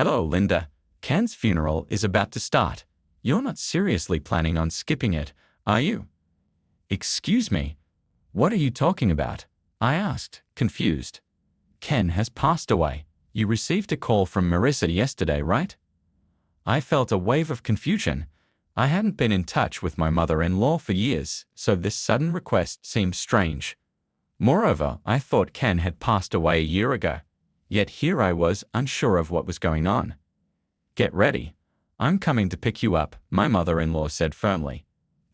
Hello, Linda. Ken's funeral is about to start. You're not seriously planning on skipping it, are you? Excuse me. What are you talking about? I asked, confused. Ken has passed away. You received a call from Marissa yesterday, right? I felt a wave of confusion. I hadn't been in touch with my mother-in-law for years, so this sudden request seemed strange. Moreover, I thought Ken had passed away a year ago. Yet here I was, unsure of what was going on. Get ready. I'm coming to pick you up, my mother-in-law said firmly.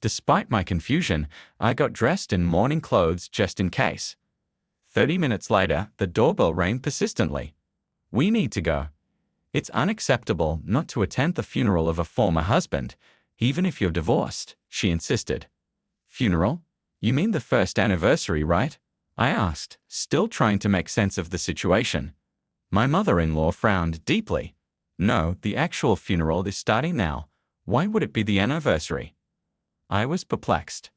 Despite my confusion, I got dressed in morning clothes just in case. 30 minutes later, the doorbell rang persistently. We need to go. It's unacceptable not to attend the funeral of a former husband, even if you're divorced, she insisted. Funeral? You mean the first anniversary, right? I asked, still trying to make sense of the situation. My mother-in-law frowned deeply. No, the actual funeral is starting now. Why would it be the anniversary? I was perplexed.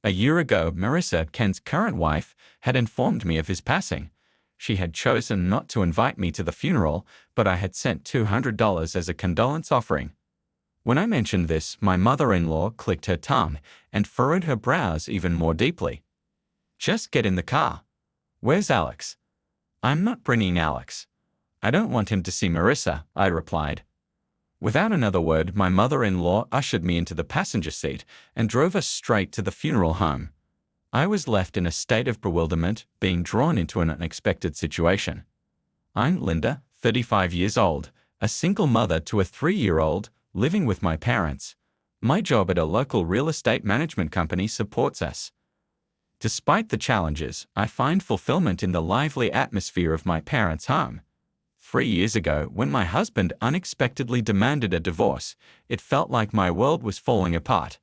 A year ago, Marissa, Ken's current wife, had informed me of his passing. She had chosen not to invite me to the funeral, but I had sent $200 as a condolence offering. When I mentioned this, my mother-in-law clicked her tongue and furrowed her brows even more deeply. Just get in the car. Where's Alex? I'm not bringing Alex. I don't want him to see Marissa, I replied. Without another word, my mother-in-law ushered me into the passenger seat and drove us straight to the funeral home. I was left in a state of bewilderment, being drawn into an unexpected situation. I'm Linda, 35 years old, a single mother to a 3-year-old, living with my parents. My job at a local real estate management company supports us. Despite the challenges, I find fulfillment in the lively atmosphere of my parents' home. 3 years ago, when my husband unexpectedly demanded a divorce, it felt like my world was falling apart.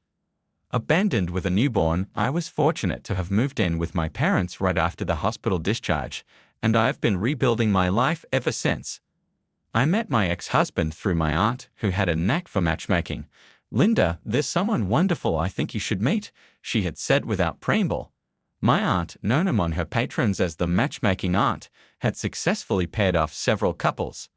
Abandoned with a newborn, I was fortunate to have moved in with my parents right after the hospital discharge, and I've been rebuilding my life ever since. I met my ex-husband through my aunt, who had a knack for matchmaking. Linda, there's someone wonderful I think you should meet, she had said without preamble. My aunt, known among her patrons as the matchmaking aunt, had successfully paired off several couples.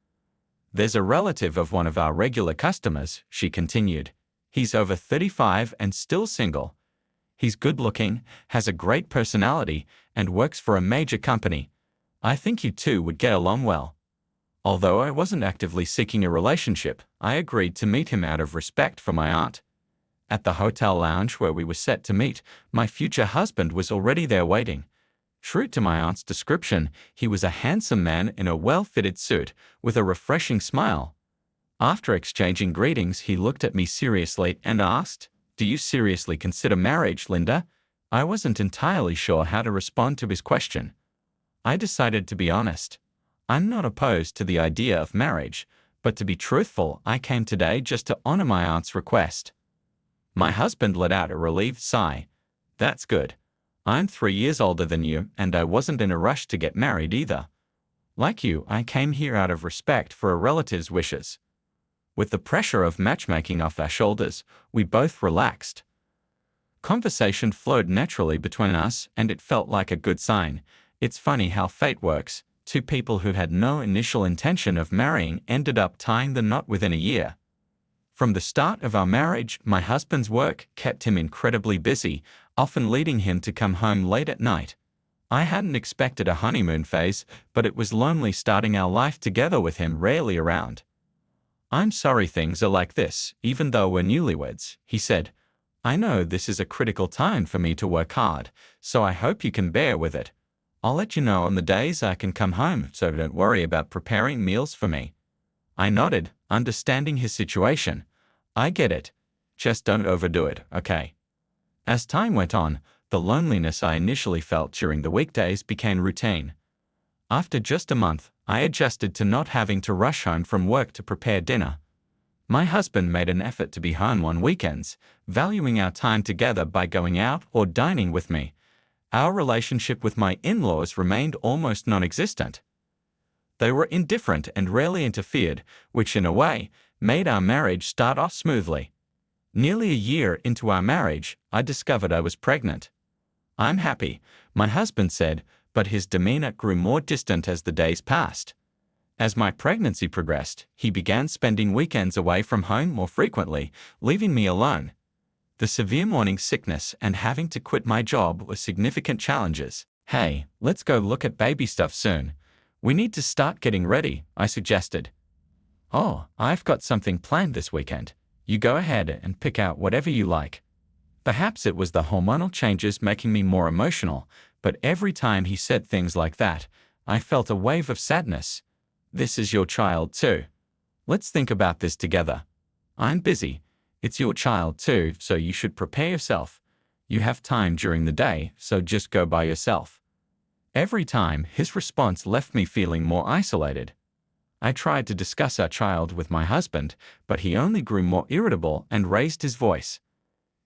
There's a relative of one of our regular customers, she continued. He's over 35 and still single. He's good-looking, has a great personality, and works for a major company. I think you two would get along well. Although I wasn't actively seeking a relationship, I agreed to meet him out of respect for my aunt. At the hotel lounge where we were set to meet, my future husband was already there waiting. True to my aunt's description, he was a handsome man in a well-fitted suit, with a refreshing smile. After exchanging greetings, he looked at me seriously and asked, "Do you seriously consider marriage, Linda?" I wasn't entirely sure how to respond to his question. I decided to be honest. I'm not opposed to the idea of marriage, but to be truthful, I came today just to honor my aunt's request. My husband let out a relieved sigh. That's good. I'm 3 years older than you, and I wasn't in a rush to get married either. Like you, I came here out of respect for a relative's wishes. With the pressure of matchmaking off our shoulders, we both relaxed. Conversation flowed naturally between us, and it felt like a good sign. It's funny how fate works. Two people who had no initial intention of marrying ended up tying the knot within a year. From the start of our marriage, my husband's work kept him incredibly busy, often leading him to come home late at night. I hadn't expected a honeymoon phase, but it was lonely starting our life together with him rarely around. I'm sorry things are like this, even though we're newlyweds, he said. I know this is a critical time for me to work hard, so I hope you can bear with it. I'll let you know on the days I can come home, so don't worry about preparing meals for me. I nodded, understanding his situation. I get it. Just don't overdo it, okay? As time went on, the loneliness I initially felt during the weekdays became routine. After just a month, I adjusted to not having to rush home from work to prepare dinner. My husband made an effort to be home on weekends, valuing our time together by going out or dining with me. Our relationship with my in-laws remained almost non-existent. They were indifferent and rarely interfered, which in a way made our marriage start off smoothly. Nearly a year into our marriage, I discovered I was pregnant. I'm happy, my husband said, but his demeanor grew more distant as the days passed. As my pregnancy progressed, he began spending weekends away from home more frequently, leaving me alone. The severe morning sickness and having to quit my job were significant challenges. Hey, let's go look at baby stuff soon. We need to start getting ready, I suggested. Oh, I've got something planned this weekend. You go ahead and pick out whatever you like. Perhaps it was the hormonal changes making me more emotional, but every time he said things like that, I felt a wave of sadness. This is your child too. Let's think about this together. I'm busy. It's your child too, so you should prepare yourself. You have time during the day, so just go by yourself. Every time, his response left me feeling more isolated. I tried to discuss our child with my husband, but he only grew more irritable and raised his voice.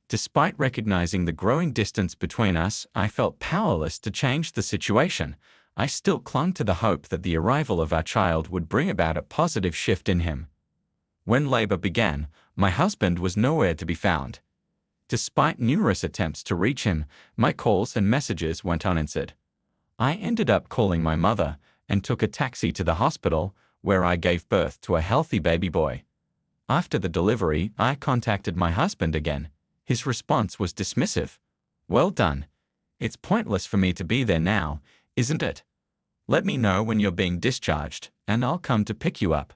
Despite recognizing the growing distance between us, I felt powerless to change the situation. I still clung to the hope that the arrival of our child would bring about a positive shift in him. When labor began, my husband was nowhere to be found. Despite numerous attempts to reach him, my calls and messages went unanswered. I ended up calling my mother and took a taxi to the hospital, where I gave birth to a healthy baby boy. After the delivery, I contacted my husband again. His response was dismissive. Well done. It's pointless for me to be there now, isn't it? Let me know when you're being discharged, and I'll come to pick you up.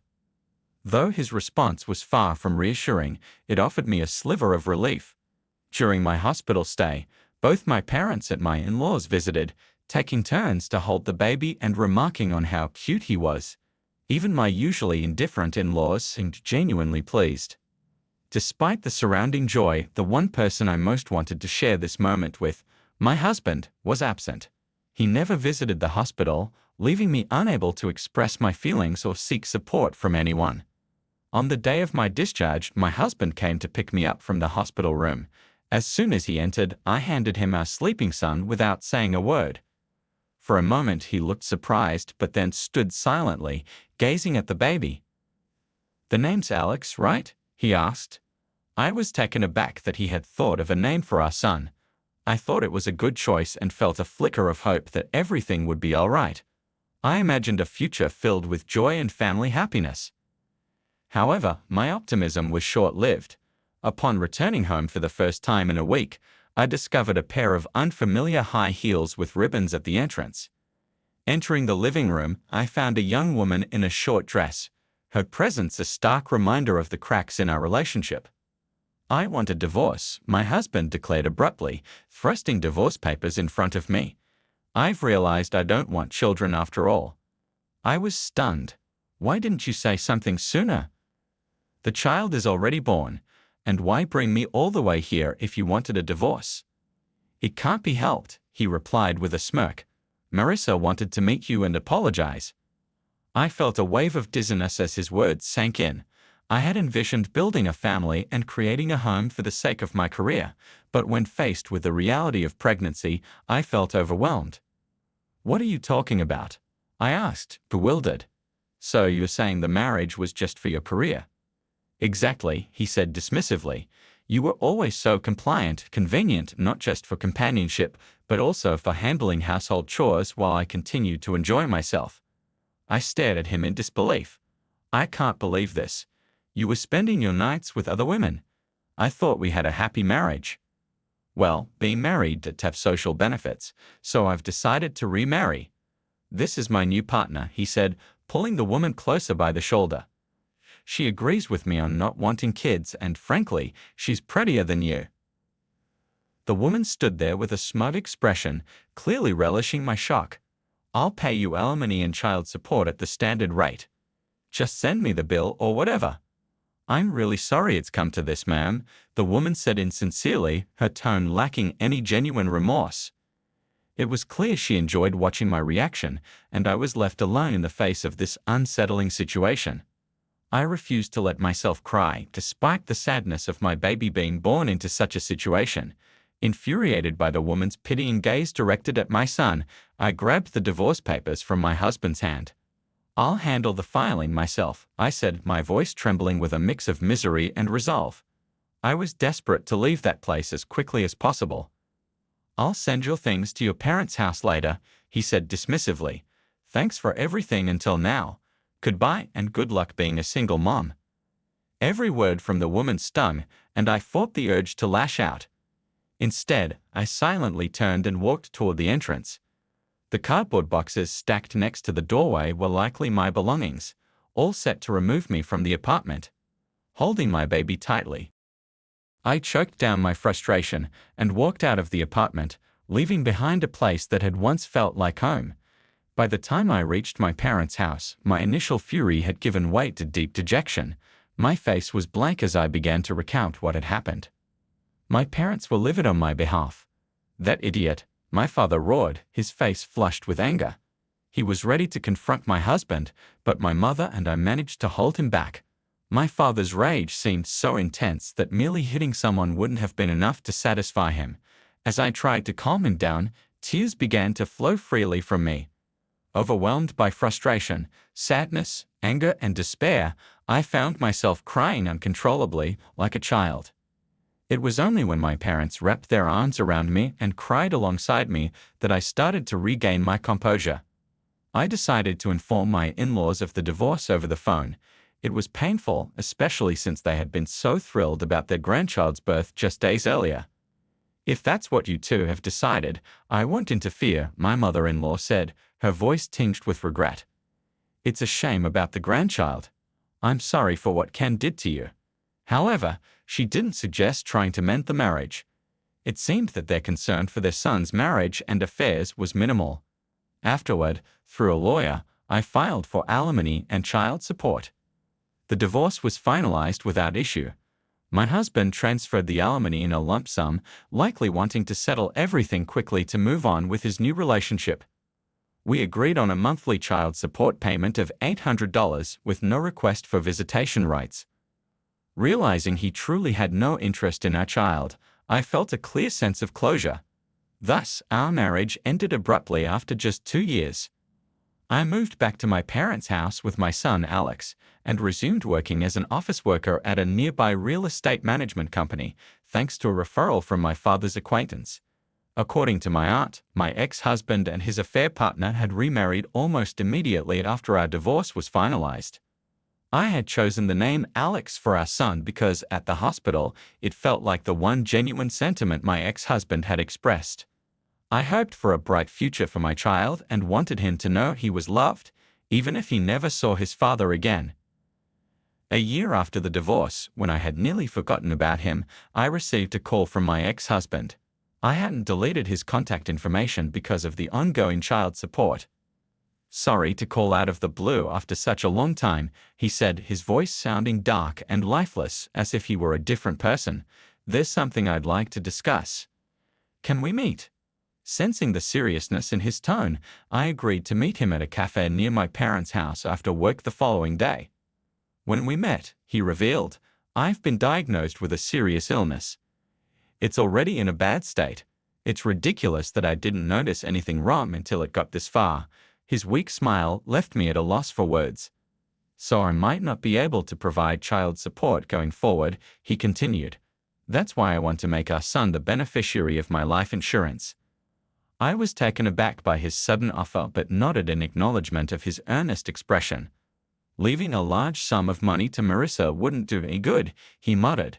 Though his response was far from reassuring, it offered me a sliver of relief. During my hospital stay, both my parents and my in-laws visited, taking turns to hold the baby and remarking on how cute he was. Even my usually indifferent in-laws seemed genuinely pleased. Despite the surrounding joy, the one person I most wanted to share this moment with, my husband, was absent. He never visited the hospital, leaving me unable to express my feelings or seek support from anyone. On the day of my discharge, my husband came to pick me up from the hospital room. As soon as he entered, I handed him our sleeping son without saying a word. For a moment he looked surprised, but then stood silently, gazing at the baby. "The name's Alex, right?" he asked. I was taken aback that he had thought of a name for our son. I thought it was a good choice and felt a flicker of hope that everything would be all right. I imagined a future filled with joy and family happiness. However, my optimism was short-lived. Upon returning home for the first time in a week, I discovered a pair of unfamiliar high heels with ribbons at the entrance. Entering the living room, I found a young woman in a short dress, her presence a stark reminder of the cracks in our relationship. "I want a divorce," my husband declared abruptly, thrusting divorce papers in front of me. "I've realized I don't want children after all." I was stunned. "Why didn't you say something sooner?" "The child is already born, and why bring me all the way here if you wanted a divorce?" "It can't be helped," he replied with a smirk. "Marissa wanted to meet you and apologize." I felt a wave of dizziness as his words sank in. I had envisioned building a family and creating a home for the sake of my career, but when faced with the reality of pregnancy, I felt overwhelmed. "What are you talking about?" I asked, bewildered. "So you're saying the marriage was just for your career?" "Exactly," he said dismissively. "You were always so compliant, convenient, not just for companionship, but also for handling household chores while I continued to enjoy myself." I stared at him in disbelief. "I can't believe this. You were spending your nights with other women. I thought we had a happy marriage." "Well, being married does have social benefits, so I've decided to remarry. This is my new partner," he said, pulling the woman closer by the shoulder. "She agrees with me on not wanting kids, and frankly, she's prettier than you." The woman stood there with a smug expression, clearly relishing my shock. "I'll pay you alimony and child support at the standard rate. Just send me the bill or whatever." "I'm really sorry it's come to this, ma'am," the woman said insincerely, her tone lacking any genuine remorse. It was clear she enjoyed watching my reaction, and I was left alone in the face of this unsettling situation. I refused to let myself cry, despite the sadness of my baby being born into such a situation. Infuriated by the woman's pitying gaze directed at my son, I grabbed the divorce papers from my husband's hand. "I'll handle the filing myself," I said, my voice trembling with a mix of misery and resolve. I was desperate to leave that place as quickly as possible. "I'll send your things to your parents' house later," he said dismissively. "Thanks for everything until now. Goodbye and good luck being a single mom. Every word from the woman stung, and I fought the urge to lash out. Instead, I silently turned and walked toward the entrance. The cardboard boxes stacked next to the doorway were likely my belongings, all set to remove me from the apartment. Holding my baby tightly, I choked down my frustration and walked out of the apartment, leaving behind a place that had once felt like home. By the time I reached my parents' house, my initial fury had given way to deep dejection. My face was blank as I began to recount what had happened. My parents were livid on my behalf. That idiot, my father roared, his face flushed with anger. He was ready to confront my husband, but my mother and I managed to hold him back. My father's rage seemed so intense that merely hitting someone wouldn't have been enough to satisfy him. As I tried to calm him down, tears began to flow freely from me. Overwhelmed by frustration, sadness, anger, and despair, I found myself crying uncontrollably, like a child. It was only when my parents wrapped their arms around me and cried alongside me that I started to regain my composure. I decided to inform my in-laws of the divorce over the phone. It was painful, especially since they had been so thrilled about their grandchild's birth just days earlier. "If that's what you two have decided, I won't interfere," my mother-in-law said, her voice tinged with regret. "It's a shame about the grandchild. I'm sorry for what Ken did to you." However, she didn't suggest trying to mend the marriage. It seemed that their concern for their son's marriage and affairs was minimal. Afterward, through a lawyer, I filed for alimony and child support. The divorce was finalized without issue. My husband transferred the alimony in a lump sum, likely wanting to settle everything quickly to move on with his new relationship. We agreed on a monthly child support payment of $800 with no request for visitation rights. Realizing he truly had no interest in our child, I felt a clear sense of closure. Thus, our marriage ended abruptly after just 2 years. I moved back to my parents' house with my son Alex and resumed working as an office worker at a nearby real estate management company, thanks to a referral from my father's acquaintance. According to my aunt, my ex-husband and his affair partner had remarried almost immediately after our divorce was finalized. I had chosen the name Alex for our son because at the hospital, it felt like the one genuine sentiment my ex-husband had expressed. I hoped for a bright future for my child and wanted him to know he was loved, even if he never saw his father again. A year after the divorce, when I had nearly forgotten about him, I received a call from my ex-husband. I hadn't deleted his contact information because of the ongoing child support. "Sorry to call out of the blue after such a long time," he said, his voice sounding dark and lifeless, as if he were a different person. "There's something I'd like to discuss. Can we meet?" Sensing the seriousness in his tone, I agreed to meet him at a cafe near my parents' house after work the following day. When we met, he revealed, "I've been diagnosed with a serious illness. It's already in a bad state. It's ridiculous that I didn't notice anything wrong until it got this far." His weak smile left me at a loss for words. "So I might not be able to provide child support going forward," he continued. "That's why I want to make our son the beneficiary of my life insurance." I was taken aback by his sudden offer but nodded in acknowledgement of his earnest expression. "Leaving a large sum of money to Marissa wouldn't do any good," he muttered.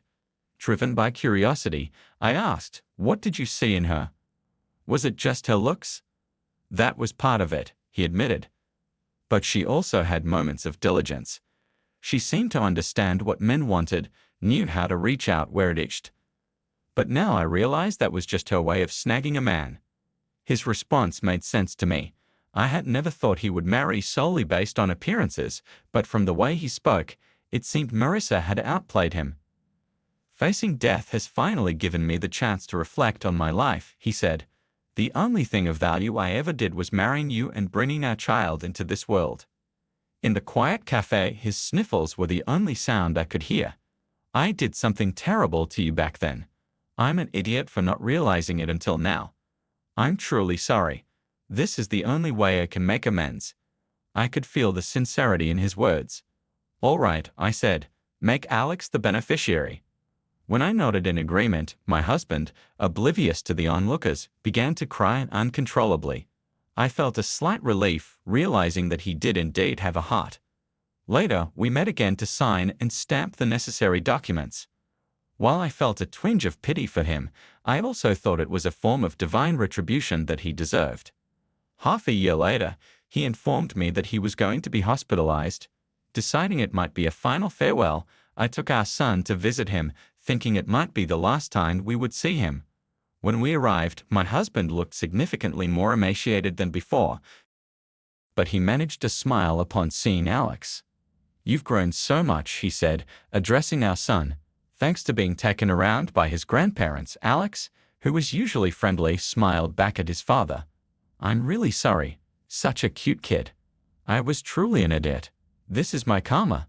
Driven by curiosity, I asked, "What did you see in her? Was it just her looks?" "That was part of it," he admitted. "But she also had moments of diligence. She seemed to understand what men wanted, knew how to reach out where it itched. But now I realized that was just her way of snagging a man." His response made sense to me. I had never thought he would marry solely based on appearances, but from the way he spoke, it seemed Marissa had outplayed him. "Facing death has finally given me the chance to reflect on my life," he said. "The only thing of value I ever did was marrying you and bringing our child into this world." In the quiet cafe, his sniffles were the only sound I could hear. "I did something terrible to you back then. I'm an idiot for not realizing it until now. I'm truly sorry. This is the only way I can make amends." I could feel the sincerity in his words. "All right," I said, "make Alex the beneficiary." When I nodded in agreement, my husband, oblivious to the onlookers, began to cry uncontrollably. I felt a slight relief, realizing that he did indeed have a heart. Later, we met again to sign and stamp the necessary documents. While I felt a twinge of pity for him, I also thought it was a form of divine retribution that he deserved. Half a year later, he informed me that he was going to be hospitalized. Deciding it might be a final farewell, I took our son to visit him, thinking it might be the last time we would see him. When we arrived, my husband looked significantly more emaciated than before, but he managed to smile upon seeing Alex. "You've grown so much," he said, addressing our son. "Thanks to being taken around by his grandparents." Alex, who was usually friendly, smiled back at his father. "I'm really sorry. Such a cute kid. I was truly an idiot. This is my karma."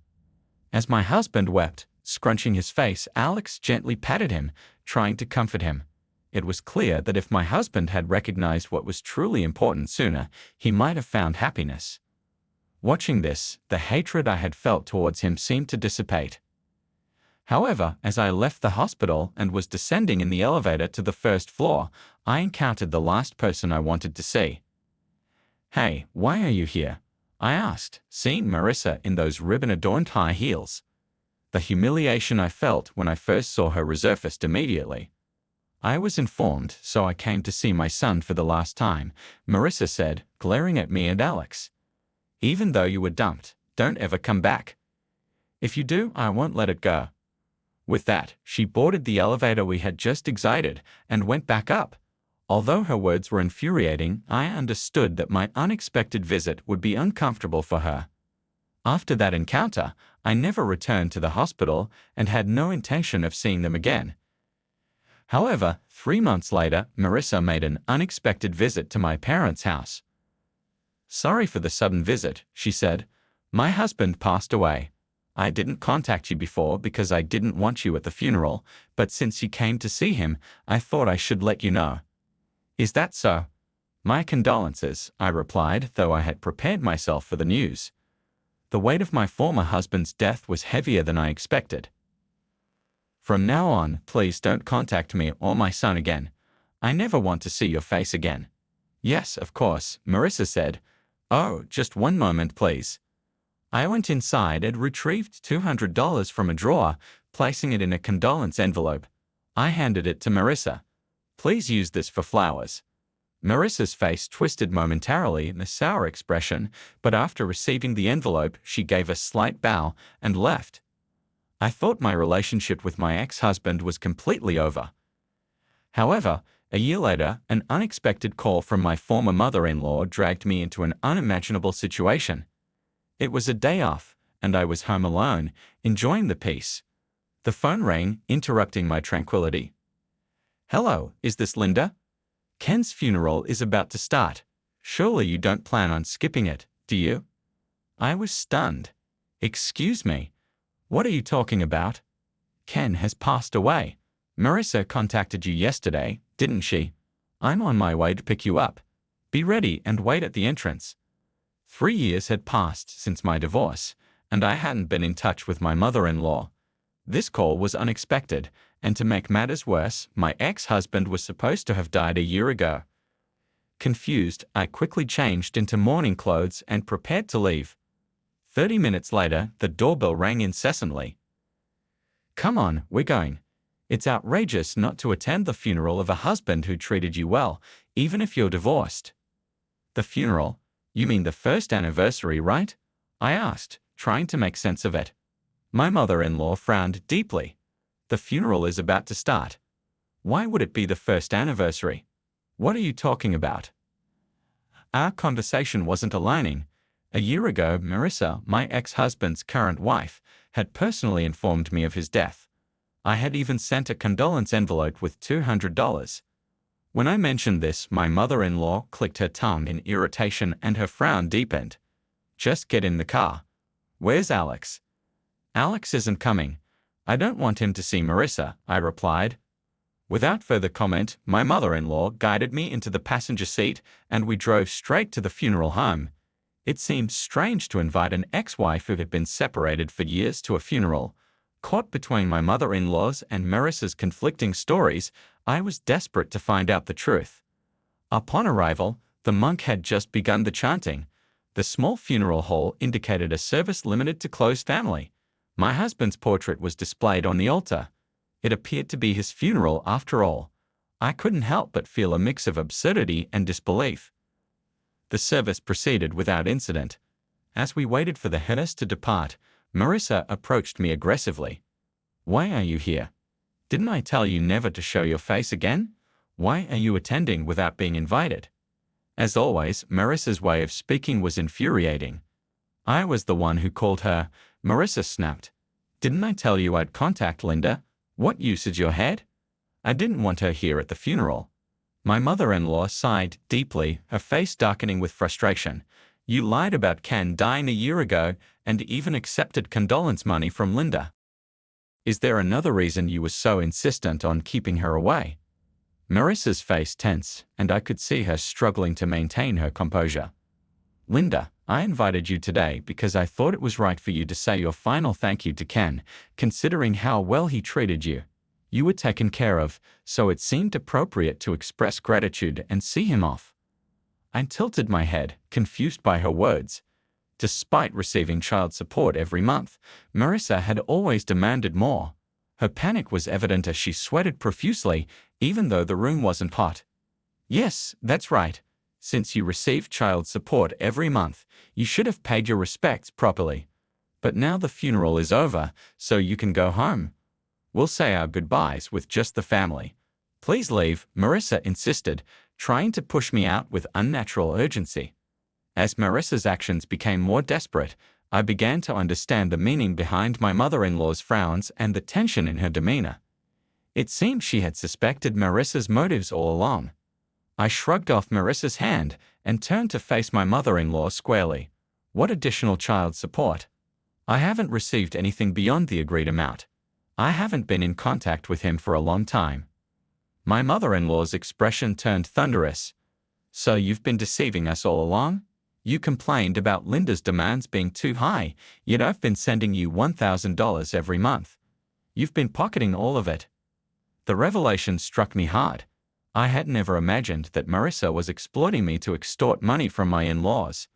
As my husband wept, scrunching his face, Alex gently patted him, trying to comfort him. It was clear that if my husband had recognized what was truly important sooner, he might have found happiness. Watching this, the hatred I had felt towards him seemed to dissipate. However, as I left the hospital and was descending in the elevator to the first floor, I encountered the last person I wanted to see. "Hey, why are you here?" I asked, seeing Marissa in those ribbon-adorned high heels. The humiliation I felt when I first saw her resurfaced immediately. "I was informed, so I came to see my son for the last time," Marissa said, glaring at me and Alex. "Even though you were dumped, don't ever come back. If you do, I won't let it go." With that, she boarded the elevator we had just exited and went back up. Although her words were infuriating, I understood that my unexpected visit would be uncomfortable for her. After that encounter, I never returned to the hospital and had no intention of seeing them again. However, 3 months later, Marissa made an unexpected visit to my parents' house. "Sorry for the sudden visit," she said. "My husband passed away. I didn't contact you before because I didn't want you at the funeral, but since you came to see him, I thought I should let you know." "Is that so?" "My condolences," I replied, though I had prepared myself for the news. The weight of my former husband's death was heavier than I expected. "From now on, please don't contact me or my son again. I never want to see your face again." "Yes, of course," Marissa said. "Oh, just one moment, please." I went inside and retrieved $200 from a drawer, placing it in a condolence envelope. I handed it to Marissa. "Please use this for flowers." Marissa's face twisted momentarily in a sour expression, but after receiving the envelope, she gave a slight bow and left. I thought my relationship with my ex-husband was completely over. However, a year later, an unexpected call from my former mother-in-law dragged me into an unimaginable situation. It was a day off, and I was home alone, enjoying the peace. The phone rang, interrupting my tranquility. "Hello, is this Linda? Ken's funeral is about to start. Surely you don't plan on skipping it, do you?" I was stunned. "Excuse me. What are you talking about?" "Ken has passed away. Marissa contacted you yesterday, didn't she? I'm on my way to pick you up. Be ready and wait at the entrance." 3 years had passed since my divorce, and I hadn't been in touch with my mother-in-law. This call was unexpected, and to make matters worse, my ex-husband was supposed to have died a year ago. Confused, I quickly changed into mourning clothes and prepared to leave. 30 minutes later, the doorbell rang incessantly. "Come on, we're going. It's outrageous not to attend the funeral of a husband who treated you well, even if you're divorced." "The funeral? You mean the first anniversary, right?" I asked, trying to make sense of it. My mother-in-law frowned deeply. "The funeral is about to start. Why would it be the first anniversary? What are you talking about?" Our conversation wasn't aligning. A year ago, Marissa, my ex-husband's current wife, had personally informed me of his death. I had even sent a condolence envelope with $200. When I mentioned this, my mother-in-law clicked her tongue in irritation and her frown deepened. "Just get in the car. Where's Alex?" "Alex isn't coming. I don't want him to see Marissa," I replied. Without further comment, my mother-in-law guided me into the passenger seat and we drove straight to the funeral home. It seemed strange to invite an ex-wife who had been separated for years to a funeral. Caught between my mother-in-law's and Marissa's conflicting stories, I was desperate to find out the truth. Upon arrival, the monk had just begun the chanting. The small funeral hall indicated a service limited to close family. My husband's portrait was displayed on the altar. It appeared to be his funeral after all. I couldn't help but feel a mix of absurdity and disbelief. The service proceeded without incident. As we waited for the hearse to depart, Marissa approached me aggressively. "Why are you here? Didn't I tell you never to show your face again? Why are you attending without being invited?" As always, Marissa's way of speaking was infuriating. I was the one who called her. Marissa snapped. "Didn't I tell you I'd contact Linda? What use is your head? I didn't want her here at the funeral." My mother-in-law sighed deeply, her face darkening with frustration. "You lied about Ken dying a year ago and even accepted condolence money from Linda. Is there another reason you were so insistent on keeping her away?" Marissa's face tensed, and I could see her struggling to maintain her composure. "Linda, I invited you today because I thought it was right for you to say your final thank you to Ken, considering how well he treated you. You were taken care of, so it seemed appropriate to express gratitude and see him off." I tilted my head, confused by her words. Despite receiving child support every month, Marissa had always demanded more. Her panic was evident as she sweated profusely, even though the room wasn't hot. "Yes, that's right. Since you received child support every month, you should have paid your respects properly. But now the funeral is over, so you can go home. We'll say our goodbyes with just the family. Please leave," Marissa insisted, trying to push me out with unnatural urgency. As Marissa's actions became more desperate, I began to understand the meaning behind my mother-in-law's frowns and the tension in her demeanor. It seemed she had suspected Marissa's motives all along. I shrugged off Marissa's hand and turned to face my mother-in-law squarely. "What additional child support? I haven't received anything beyond the agreed amount. I haven't been in contact with him for a long time." My mother-in-law's expression turned thunderous. "So you've been deceiving us all along? You complained about Linda's demands being too high, yet I've been sending you $1,000 every month. You've been pocketing all of it." The revelation struck me hard. I had never imagined that Marissa was exploiting me to extort money from my in-laws.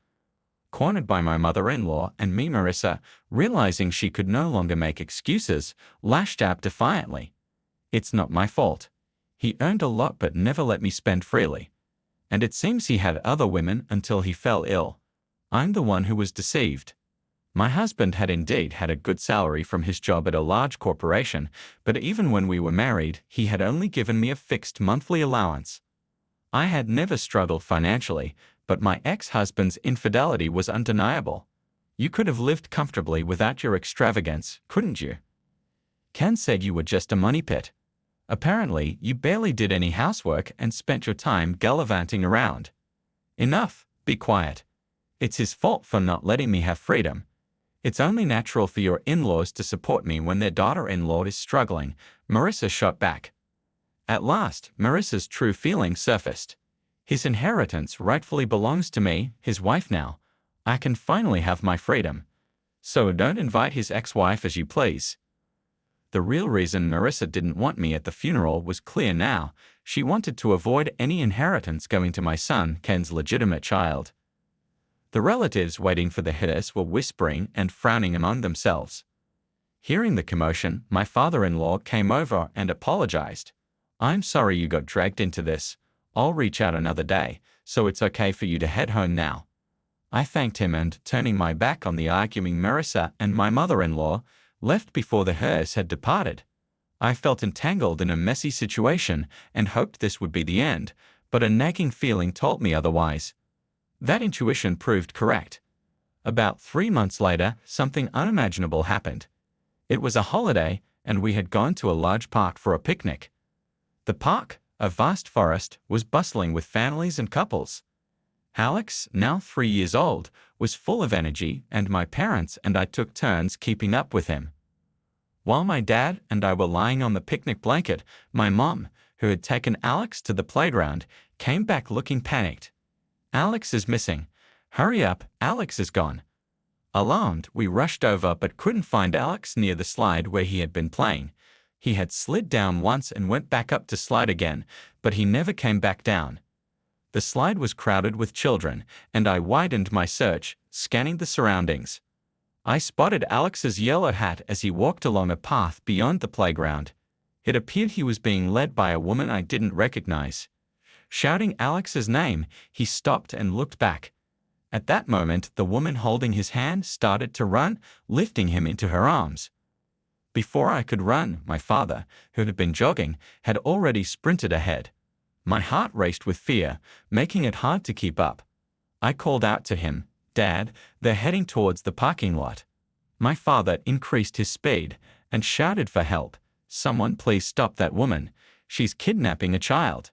Cornered by my mother-in-law and me, Marissa, realizing she could no longer make excuses, lashed out defiantly. "It's not my fault. He earned a lot but never let me spend freely. And it seems he had other women until he fell ill. I'm the one who was deceived." My husband had indeed had a good salary from his job at a large corporation, but even when we were married, he had only given me a fixed monthly allowance. I had never struggled financially, but my ex-husband's infidelity was undeniable. "You could have lived comfortably without your extravagance, couldn't you? Ken said you were just a money pit. Apparently, you barely did any housework and spent your time gallivanting around." "Enough, be quiet. It's his fault for not letting me have freedom. It's only natural for your in-laws to support me when their daughter-in-law is struggling," Marissa shot back. At last, Marissa's true feelings surfaced. "His inheritance rightfully belongs to me, his wife now. I can finally have my freedom. So don't invite his ex-wife as you please." The real reason Marissa didn't want me at the funeral was clear now. She wanted to avoid any inheritance going to my son, Ken's legitimate child. The relatives waiting for the hearse were whispering and frowning among themselves. Hearing the commotion, my father-in-law came over and apologized. "I'm sorry you got dragged into this. I'll reach out another day, so it's okay for you to head home now." I thanked him and, turning my back on the arguing Marissa and my mother-in-law, left before the hearse had departed. I felt entangled in a messy situation and hoped this would be the end, but a nagging feeling told me otherwise. That intuition proved correct. About 3 months later, something unimaginable happened. It was a holiday, and we had gone to a large park for a picnic. The park, a vast forest, was bustling with families and couples. Alex, now 3 years old, was full of energy, and my parents and I took turns keeping up with him. While my dad and I were lying on the picnic blanket, my mom, who had taken Alex to the playground, came back looking panicked. "Alex is missing. Hurry up, Alex is gone." Alarmed, we rushed over but couldn't find Alex near the slide where he had been playing. He had slid down once and went back up to slide again, but he never came back down. The slide was crowded with children, and I widened my search, scanning the surroundings. I spotted Alex's yellow hat as he walked along a path beyond the playground. It appeared he was being led by a woman I didn't recognize. Shouting Alex's name, he stopped and looked back. At that moment, the woman holding his hand started to run, lifting him into her arms. Before I could run, my father, who had been jogging, had already sprinted ahead. My heart raced with fear, making it hard to keep up. I called out to him, "Dad, they're heading towards the parking lot." My father increased his speed and shouted for help. "Someone please stop that woman. She's kidnapping a child."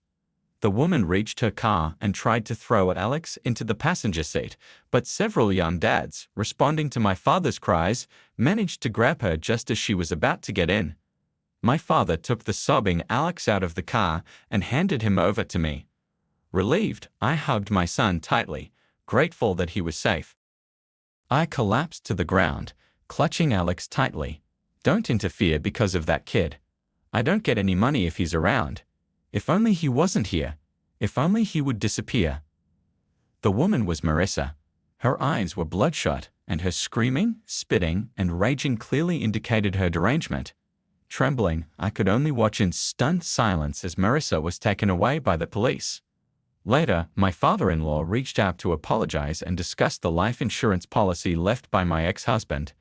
The woman reached her car and tried to throw Alex into the passenger seat, but several young dads, responding to my father's cries, managed to grab her just as she was about to get in. My father took the sobbing Alex out of the car and handed him over to me. Relieved, I hugged my son tightly, grateful that he was safe. I collapsed to the ground, clutching Alex tightly. "Don't interfere because of that kid. I don't get any money if he's around. If only he wasn't here. If only he would disappear." The woman was Marissa. Her eyes were bloodshot, and her screaming, spitting, and raging clearly indicated her derangement. Trembling, I could only watch in stunned silence as Marissa was taken away by the police. Later, my father-in-law reached out to apologize and discuss the life insurance policy left by my ex-husband.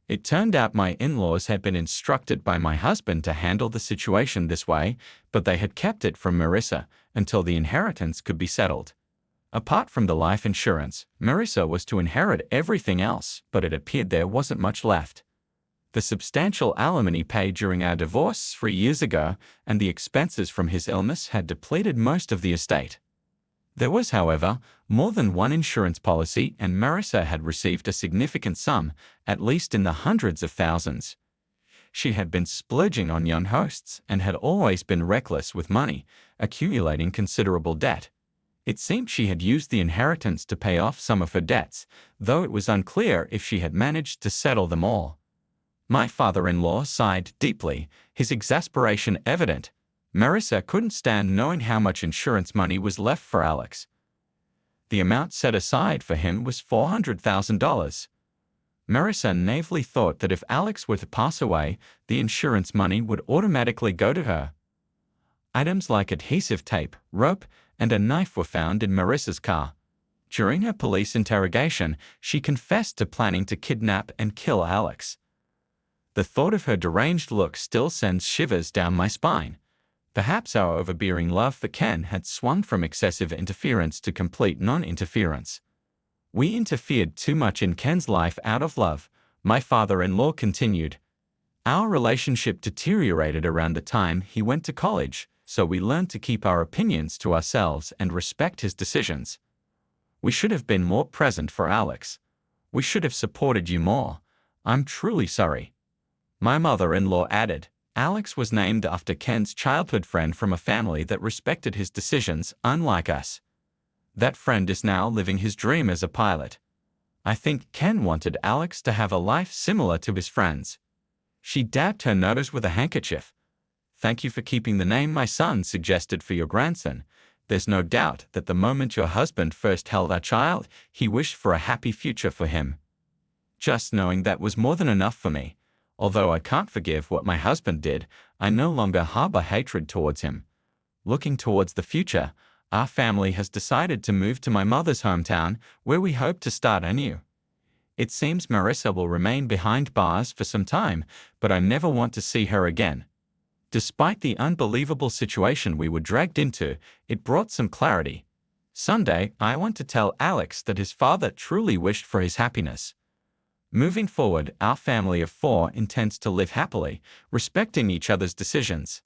It turned out my in-laws had been instructed by my husband to handle the situation this way, but they had kept it from Marissa until the inheritance could be settled. Apart from the life insurance, Marissa was to inherit everything else, but it appeared there wasn't much left. The substantial alimony paid during our divorce 3 years ago and the expenses from his illness had depleted most of the estate. There was, however, more than one insurance policy, and Marissa had received a significant sum, at least in the hundreds of thousands. She had been splurging on young hosts and had always been reckless with money, accumulating considerable debt. It seemed she had used the inheritance to pay off some of her debts, though it was unclear if she had managed to settle them all. My father-in-law sighed deeply, his exasperation evident. Marissa couldn't stand knowing how much insurance money was left for Alex. The amount set aside for him was $400,000. Marissa naively thought that if Alex were to pass away, the insurance money would automatically go to her. Items like adhesive tape, rope, and a knife were found in Marissa's car. During her police interrogation, she confessed to planning to kidnap and kill Alex. The thought of her deranged look still sends shivers down my spine. Perhaps our overbearing love for Ken had swung from excessive interference to complete non-interference. "We interfered too much in Ken's life out of love," my father-in-law continued. "Our relationship deteriorated around the time he went to college, so we learned to keep our opinions to ourselves and respect his decisions. We should have been more present for Alex. We should have supported you more. I'm truly sorry." My mother-in-law added, "Alex was named after Ken's childhood friend from a family that respected his decisions, unlike us. That friend is now living his dream as a pilot. I think Ken wanted Alex to have a life similar to his friends." She dabbed her nose with a handkerchief. "Thank you for keeping the name my son suggested for your grandson. There's no doubt that the moment your husband first held our child, he wished for a happy future for him. Just knowing that was more than enough for me. Although I can't forgive what my husband did, I no longer harbor hatred towards him. Looking towards the future, our family has decided to move to my mother's hometown, where we hope to start anew. It seems Marissa will remain behind bars for some time, but I never want to see her again." Despite the unbelievable situation we were dragged into, it brought some clarity. Sunday, I want to tell Alex that his father truly wished for his happiness. Moving forward, our family of 4 intends to live happily, respecting each other's decisions.